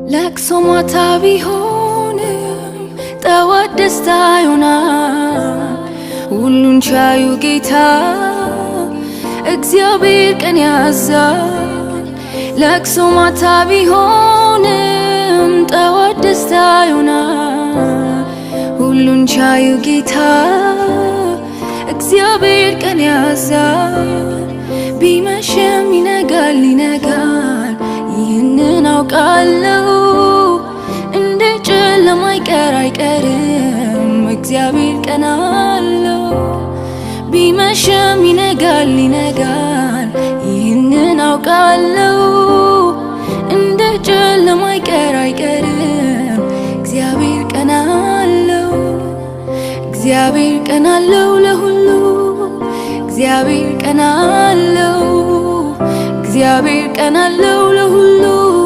ለቅሶ ማታ ቢሆንም ጠዋት ደስታ ይሆናል። ሁሉን ቻዩ ጌታ እግዚአብሔር ቀን ያዛል። ለቅሶ ማታ ቢሆንም ጠዋት ደስታ ይሆናል። ሁሉን ቻዩ ጌታ እግዚአብሔር ቀን ያዛል። ቢመሽም ይነጋል ይነጋል ይህንን አውቃለሁ። እንደ ጨለማ አይቀርም እግዚአብሔር ቀን አለው። ቢመሽም ይነጋል ይነጋል ይህንን አውቃለሁ። እንደ ጨለማ አይቀርም እግዚአብሔር ቀን አለው። እግዚአብሔር ቀን አለው ለሁሉ እግዚአብሔር ቀን አለው። እግዚአብሔር ቀን አለው ለሁሉ